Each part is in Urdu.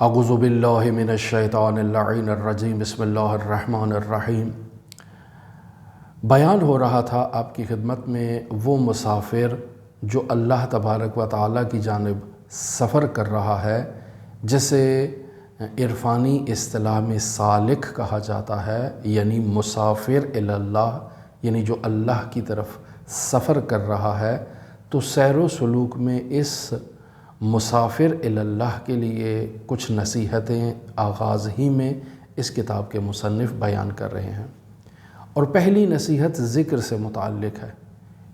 اعوذ باللہ من الشیطان اللعین الرجیم بسم اللہ الرحمن الرحیم۔ بیان ہو رہا تھا آپ کی خدمت میں وہ مسافر جو اللہ تبارک و تعالیٰ کی جانب سفر کر رہا ہے، جسے عرفانی اصطلاح میں سالک کہا جاتا ہے، یعنی مسافر الی اللہ، یعنی جو اللہ کی طرف سفر کر رہا ہے۔ تو سیر و سلوک میں اس مسافر الی اللہ کے لیے کچھ نصیحتیں آغاز ہی میں اس کتاب کے مصنف بیان کر رہے ہیں، اور پہلی نصیحت ذکر سے متعلق ہے۔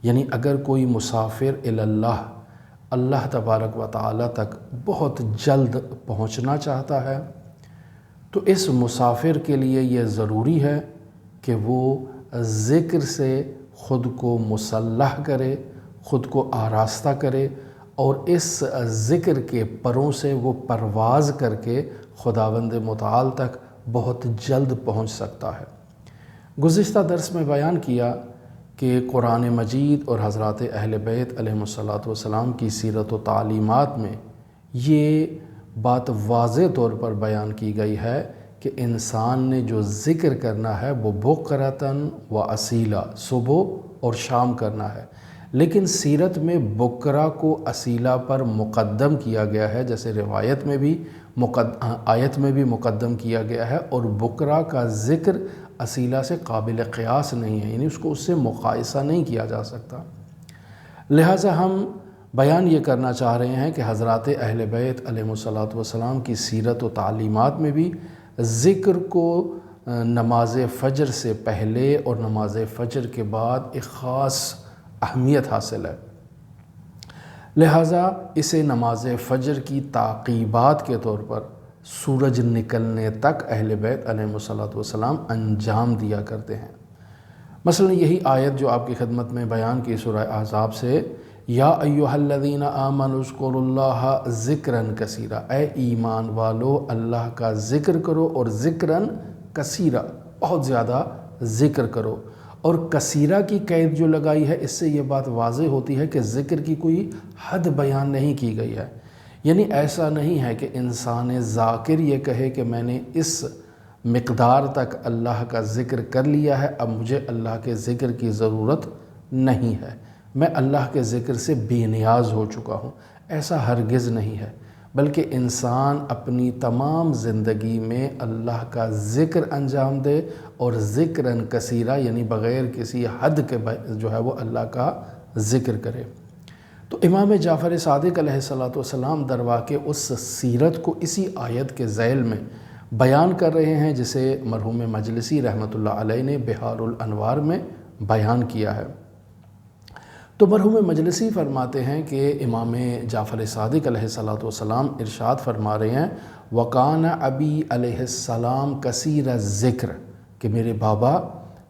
یعنی اگر کوئی مسافر الی اللہ، اللہ تبارک و تعالیٰ تک بہت جلد پہنچنا چاہتا ہے، تو اس مسافر کے لیے یہ ضروری ہے کہ وہ ذکر سے خود کو مسلح کرے، خود کو آراستہ کرے، اور اس ذکر کے پروں سے وہ پرواز کر کے خداوند متعال تک بہت جلد پہنچ سکتا ہے۔ گزشتہ درس میں بیان کیا کہ قرآن مجید اور حضرات اہل بیت علیہم السلام کی سیرت و تعلیمات میں یہ بات واضح طور پر بیان کی گئی ہے کہ انسان نے جو ذکر کرنا ہے وہ بکرتاً و اصیلا، صبح اور شام کرنا ہے۔ لیکن سیرت میں بکرہ کو اصیلہ پر مقدم کیا گیا ہے، جیسے روایت میں بھی آیت میں بھی مقدم کیا گیا ہے، اور بکرہ کا ذکر اصیلہ سے قابل قیاس نہیں ہے، یعنی اس سے مقایسہ نہیں کیا جا سکتا۔ لہٰذا ہم بیان یہ کرنا چاہ رہے ہیں کہ حضرات اہل بیت علیہم السلام کی سیرت و تعلیمات میں بھی ذکر کو نماز فجر سے پہلے اور نماز فجر کے بعد ایک خاص اہمیت حاصل ہے۔ لہٰذا اسے نماز فجر کی تعقیبات کے طور پر سورج نکلنے تک اہل بیت علیہم السلام انجام دیا کرتے ہیں۔ مثلا یہی آیت جو آپ کی خدمت میں بیان کی سورہ احزاب سے، یا ایھا الذین آمنوا اذکروا اللہ ذکرا کثیرا، اے ایمان والو اللہ کا ذکر کرو، اور ذکرا کثیرا، بہت زیادہ ذکر کرو۔ اور کثیرہ کی قید جو لگائی ہے، اس سے یہ بات واضح ہوتی ہے کہ ذکر کی کوئی حد بیان نہیں کی گئی ہے۔ یعنی ایسا نہیں ہے کہ انسان ذاکر یہ کہے کہ میں نے اس مقدار تک اللہ کا ذکر کر لیا ہے، اب مجھے اللہ کے ذکر کی ضرورت نہیں ہے، میں اللہ کے ذکر سے بے نیاز ہو چکا ہوں۔ ایسا ہرگز نہیں ہے، بلکہ انسان اپنی تمام زندگی میں اللہ کا ذکر انجام دے، اور ذکراً کثیرہ، یعنی بغیر کسی حد کے جو ہے وہ اللہ کا ذکر کرے۔ تو امام جعفر صادق علیہ السلام در واقع اس سیرت کو اسی آیت کے ذیل میں بیان کر رہے ہیں، جسے مرحوم مجلسی رحمۃ اللہ علیہ نے بحار الانوار میں بیان کیا ہے۔ تو مرحوم مجلسی فرماتے ہیں کہ امام جعفر صادق علیہ السلام ارشاد فرما رہے ہیں، وَقَانَ أَبِي علیہ السلام کثیر الذکر، کہ میرے بابا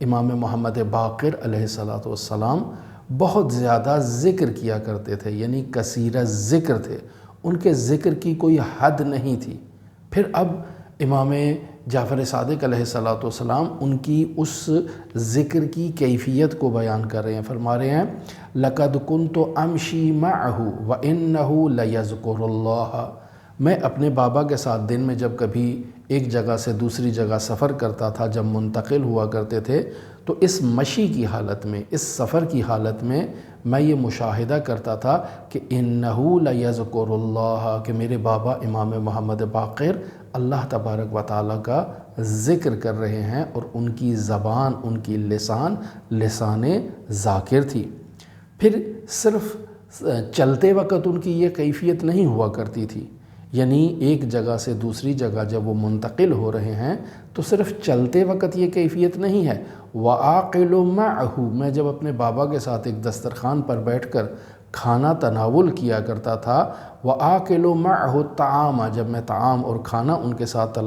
امام محمد باقر علیہ السلام بہت زیادہ ذکر کیا کرتے تھے، یعنی کثیر ذکر تھے، ان کے ذکر کی کوئی حد نہیں تھی۔ پھر اب امام جعفر صادق علیہ السلام ان کی اس ذکر کی کیفیت کو بیان کر رہے ہیں، فرما رہے ہیں، لَقَدْ كُنْتُ أَمْشِي مَعَهُ وَإِنَّهُ لَيَذْكُرُ اللَّهَ، میں اپنے بابا کے ساتھ دن میں جب کبھی ایک جگہ سے دوسری جگہ سفر کرتا تھا، جب منتقل ہوا کرتے تھے، تو اس مشی کی حالت میں، اس سفر کی حالت میں میں یہ مشاہدہ کرتا تھا کہ إِنَّهُ لَيَذْكُرُ اللَّهَ، کہ میرے بابا امام محمد باقر اللہ تبارک و تعالیٰ کا ذکر کر رہے ہیں، اور ان کی زبان، ان کی لسان ذاکر تھی۔ پھر صرف چلتے وقت ان کی یہ کیفیت نہیں ہوا کرتی تھی، یعنی ایک جگہ سے دوسری جگہ جب وہ منتقل ہو رہے ہیں تو صرف چلتے وقت یہ کیفیت نہیں ہے۔ وَآكُلُ مَعَهُ، میں جب اپنے بابا کے ساتھ ایک دسترخوان پر بیٹھ کر کھانا تناول کیا کرتا تھا، وَآكُلُ مَعَهُ الطَّعَامَ، جب میں طعام اور کھانا ان کے ساتھ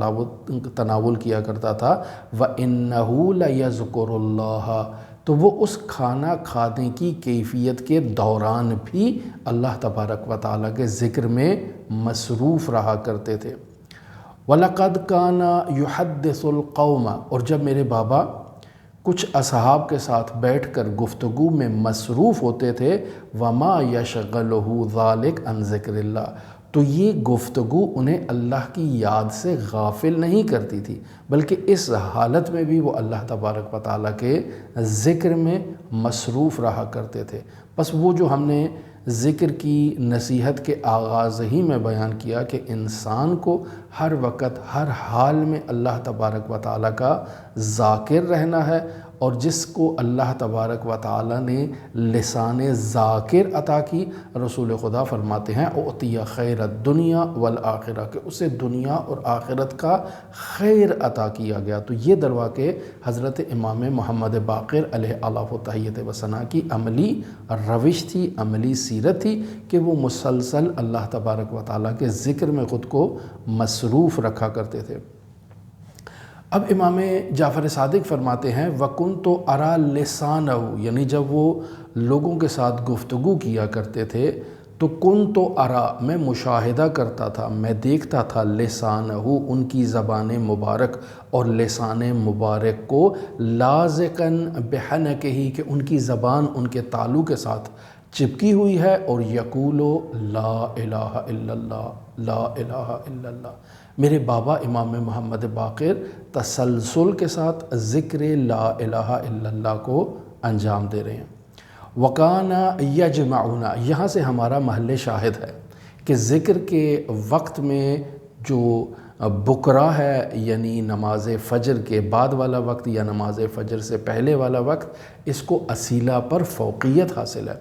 تناول کیا کرتا تھا، وَإِنَّهُ لَيَذْكُرُ اللَّهَ، تو وہ اس کھانا کھانے کی کیفیت کے دوران بھی اللہ تبارک و تعالیٰ کے ذکر میں مصروف رہا کرتے تھے۔ وَلَقَدْ كَانَ يُحَدِّثُ الْقَوْمَ، اور جب میرے بابا کچھ اصحاب کے ساتھ بیٹھ کر گفتگو میں مصروف ہوتے تھے، وَمَا يَشْغَلُهُ ذَلِكَ عَنْ ذِكْرِ اللَّهِ، تو یہ گفتگو انہیں اللہ کی یاد سے غافل نہیں کرتی تھی، بلکہ اس حالت میں بھی وہ اللہ تبارک و تعالیٰ کے ذکر میں مصروف رہا کرتے تھے۔ بس وہ جو ہم نے ذکر کی نصیحت کے آغاز ہی میں بیان کیا کہ انسان کو ہر وقت ہر حال میں اللہ تبارک و تعالیٰ کا ذاکر رہنا ہے، اور جس کو اللہ تبارک و تعالیٰ نے لسان ذاکر عطا کی، رسول خدا فرماتے ہیں اعطی خیر الدنیا والآخرہ، کہ اسے دنیا اور آخرت کا خیر عطا کیا گیا۔ تو یہ دروا کہ حضرت امام محمد باقر علیہ الاف و تحیت و ثنا کی عملی روش تھی، عملی سیرت تھی کہ وہ مسلسل اللہ تبارک و تعالیٰ کے ذکر میں خود کو مصروف رکھا کرتے تھے۔ اب امام جعفر صادق فرماتے ہیں وَكُنْتُ أَرَى لِسَانَهُ، یعنی جب وہ لوگوں کے ساتھ گفتگو کیا کرتے تھے تو كُنْتُ أَرَى، میں مشاہدہ کرتا تھا، میں دیکھتا تھا لسانَهُ، ان کی زبان مبارک اور لسان مبارک کو لازقاً بحنکہ، کہ ان کی زبان ان کے تالو کے ساتھ چپکی ہوئی ہے، اور یقولو لا الہ الا اللہ، لا الہ الا اللہ۔ میرے بابا امام محمد باقر تسلسل کے ساتھ ذکر لا الہ الا اللہ کو انجام دے رہے ہیں۔ وَكَانَ يَجْمَعُنَا، یہاں سے ہمارا محل شاہد ہے کہ ذکر کے وقت میں جو بکرا ہے، یعنی نماز فجر کے بعد والا وقت یا نماز فجر سے پہلے والا وقت، اس کو اصیلہ پر فوقیت حاصل ہے۔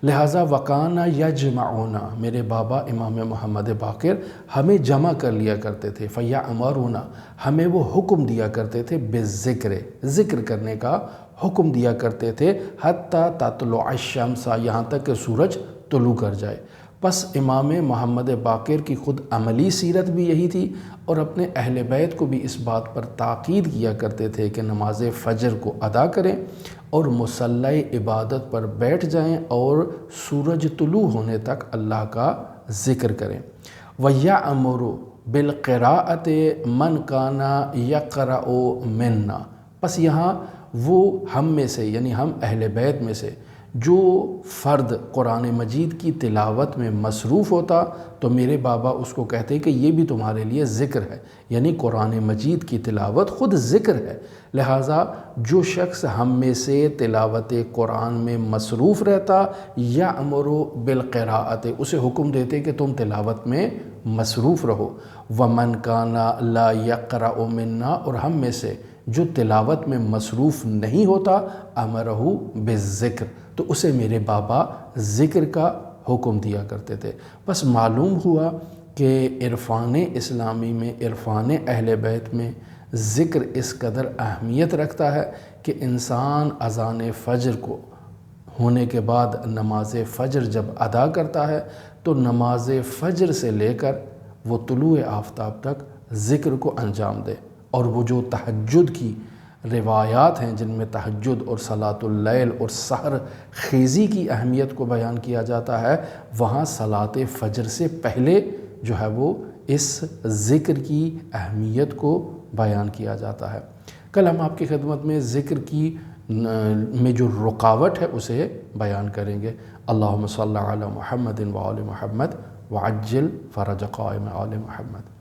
لہٰذا وَكَانَ يَجْمَعُنَا، میرے بابا امام محمد باقر ہمیں جمع کر لیا کرتے تھے، فَيَأْمَرُونَا، ہمیں وہ حکم دیا کرتے تھے بِالذِّکْرِ، ذکر کرنے کا حکم دیا کرتے تھے، حَتَّى تَطْلُعَ الشَّمْسَ، یہاں تک کہ سورج طلوع کر جائے۔ پس امام محمد باقر کی خود عملی سیرت بھی یہی تھی، اور اپنے اہل بیت کو بھی اس بات پر تاکید کیا کرتے تھے کہ نماز فجر کو ادا کریں اور مصلی عبادت پر بیٹھ جائیں اور سورج طلوع ہونے تک اللہ کا ذکر کریں۔ وَيَأْمُرُ بِالْقِرَاءَةِ مَنْ كَانَ يَقْرَأُ مِنَّا، پس یہاں وہ ہم میں سے، یعنی ہم اہل بیت میں سے جو فرد قرآن مجید کی تلاوت میں مصروف ہوتا تو میرے بابا اس کو کہتے کہ یہ بھی تمہارے لیے ذکر ہے، یعنی قرآن مجید کی تلاوت خود ذکر ہے۔ لہٰذا جو شخص ہم میں سے تلاوت قرآن میں مصروف رہتا، یأمر بالقراءۃ، اسے حکم دیتے کہ تم تلاوت میں مصروف رہو۔ ومن کان لا یقرأ منا، اور ہم میں سے جو تلاوت میں مصروف نہیں ہوتا، امرہ بالذکر، تو اسے میرے بابا ذکر کا حکم دیا کرتے تھے۔ بس معلوم ہوا کہ عرفان اسلامی میں، عرفان اہل بیت میں ذکر اس قدر اہمیت رکھتا ہے کہ انسان اذان فجر کو ہونے کے بعد نماز فجر جب ادا کرتا ہے تو نماز فجر سے لے کر وہ طلوع آفتاب تک ذکر کو انجام دے۔ اور وہ جو تہجد کی روایات ہیں جن میں تہجد اور صلاۃ اللیل اور سحر خیزی کی اہمیت کو بیان کیا جاتا ہے، وہاں صلاۃ فجر سے پہلے جو ہے وہ اس ذکر کی اہمیت کو بیان کیا جاتا ہے۔ کل ہم آپ کی خدمت میں ذکر کی میں جو رکاوٹ ہے اسے بیان کریں گے۔ اللہم صلی علی محمد و آل محمد وعجل فرج قائم آل محمد۔